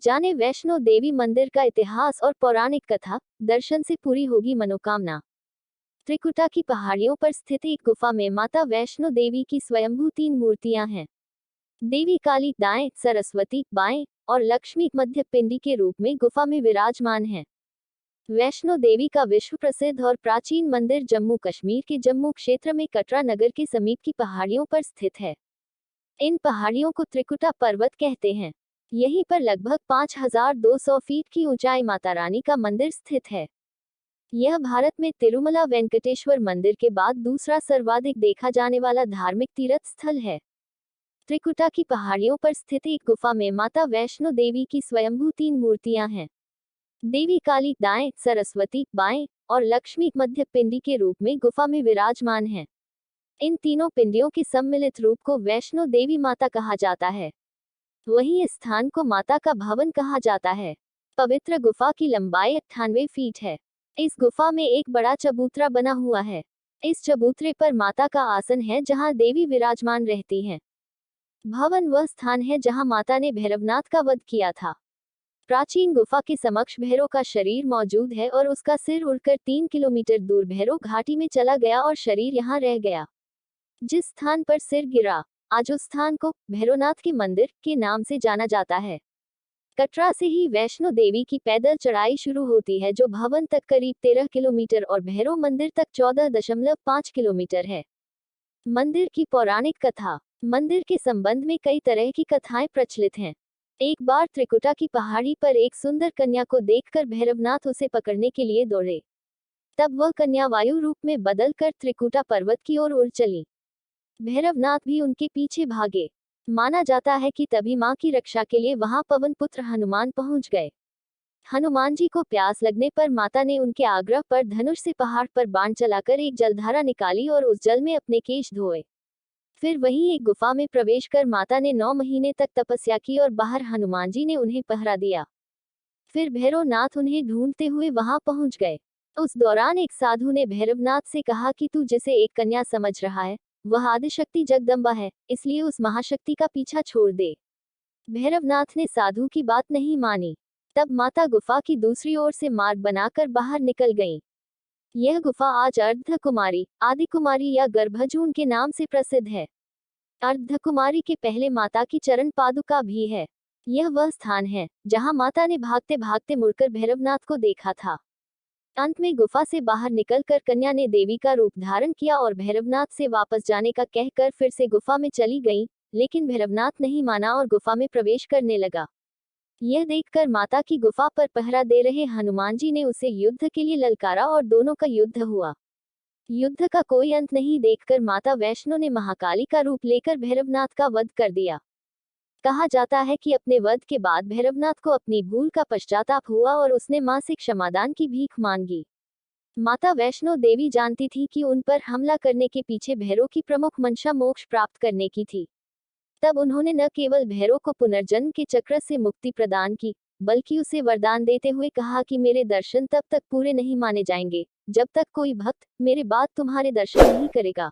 जाने वैष्णो देवी मंदिर का इतिहास और पौराणिक कथा। दर्शन से पूरी होगी मनोकामना। त्रिकुटा की पहाड़ियों पर स्थित एक गुफा में माता वैष्णो देवी की स्वयंभू 3 मूर्तियां हैं। देवी काली दाएं, सरस्वती बाएं और लक्ष्मी मध्य पिंडी के रूप में गुफा में विराजमान है। वैष्णो देवी का विश्व प्रसिद्ध और प्राचीन मंदिर जम्मू कश्मीर के जम्मू क्षेत्र में कटरा नगर के समीप की पहाड़ियों पर स्थित है। इन पहाड़ियों को त्रिकुटा पर्वत कहते हैं। यहीं पर लगभग 5200 फीट की ऊंचाई माता रानी का मंदिर स्थित है। यह भारत में तिरुमला वेंकटेश्वर मंदिर के बाद दूसरा सर्वाधिक देखा जाने वाला धार्मिक तीर्थ स्थल है। त्रिकुटा की पहाड़ियों पर स्थित एक गुफा में माता वैष्णो देवी की स्वयंभू 3 मूर्तियां हैं। देवी काली दाएं, सरस्वती बाएं और लक्ष्मी मध्य पिंडी के रूप में गुफा में विराजमान है। इन तीनों पिंडियों के सम्मिलित रूप को वैष्णो देवी माता कहा जाता है। वहीं इस स्थान को माता का भवन कहा जाता है। पवित्र गुफा की लंबाई 98 फीट है। इस गुफा में एक बड़ा चबूतरा बना हुआ है। इस चबूतरे पर माता का आसन है जहां देवी विराजमान रहती हैं। भवन वह स्थान है जहां माता ने भैरवनाथ का वध किया था। प्राचीन गुफा के समक्ष भैरव का शरीर मौजूद है और उसका सिर उड़कर 3 किलोमीटर दूर भैरव घाटी में चला गया और शरीर यहां रह गया। जिस स्थान पर सिर गिरा, आज उस स्थान को भैरवनाथ के मंदिर के नाम से जाना जाता है। कटरा से ही वैष्णो देवी की पैदल चढ़ाई शुरू होती है जो भवन तक करीब 13 किलोमीटर और भैरव मंदिर तक 14.5 किलोमीटर है। मंदिर की पौराणिक कथा। मंदिर के संबंध में कई तरह की कथाएं प्रचलित हैं। एक बार त्रिकुटा की पहाड़ी पर एक सुंदर कन्या को देखकर भैरवनाथ उसे पकड़ने के लिए दौड़े। तब वह कन्या वायु रूप में बदलकर त्रिकुटा पर्वत की ओर उड़ चली। भैरवनाथ भी उनके पीछे भागे। माना जाता है कि तभी मां की रक्षा के लिए वहां पवन पुत्र हनुमान पहुंच गए। हनुमान जी को प्यास लगने पर माता ने उनके आग्रह पर धनुष से पहाड़ पर बाण चलाकर एक जलधारा निकाली और उस जल में अपने केश धोए। फिर वहीं एक गुफा में प्रवेश कर माता ने 9 महीने तक तपस्या की और बाहर हनुमान जी ने उन्हें पहरा दिया। फिर भैरवनाथ उन्हें ढूंढते हुए वहां पहुंच गए। उस दौरान एक साधु ने भैरवनाथ से कहा कि तू जिसे एक कन्या समझ रहा है वह आदिशक्ति जगदम्बा है, इसलिए उस महाशक्ति का पीछा छोड़ दे। भैरवनाथ ने साधु की बात नहीं मानी। तब माता गुफा की दूसरी ओर से मार्ग बनाकर बाहर निकल गईं। यह गुफा आज अर्धकुमारी, आदिकुमारी या गर्भजून के नाम से प्रसिद्ध है। अर्धकुमारी के पहले माता की चरण पादुका भी है। यह वह स्थान है जहां माता ने भागते भागते मुड़कर भैरवनाथ को देखा था। अंत में गुफा से बाहर निकलकर कन्या ने देवी का रूप धारण किया और भैरवनाथ से वापस जाने का कहकर फिर से गुफा में चली गई, लेकिन भैरवनाथ नहीं माना और गुफा में प्रवेश करने लगा। यह देखकर माता की गुफा पर पहरा दे रहे हनुमान जी ने उसे युद्ध के लिए ललकारा और दोनों का युद्ध हुआ। युद्ध का कोई अंत नहीं देखकर माता वैष्णो ने महाकाली का रूप लेकर भैरवनाथ का वध कर दिया। कहा जाता है कि अपने वध के बाद भैरवनाथ को अपनी भूल का पश्चाताप हुआ और उसने मां से क्षमादान की भीख मांगी। माता वैष्णो देवी जानती थी कि उन पर हमला करने के पीछे भैरव की प्रमुख मंशा मोक्ष प्राप्त करने की थी। तब उन्होंने न केवल भैरव को पुनर्जन्म के चक्र से मुक्ति प्रदान की, बल्कि उसे वरदान देते हुए कहा कि मेरे दर्शन तब तक पूरे नहीं माने जाएंगे जब तक कोई भक्त मेरे बाद तुम्हारे दर्शन नहीं करेगा।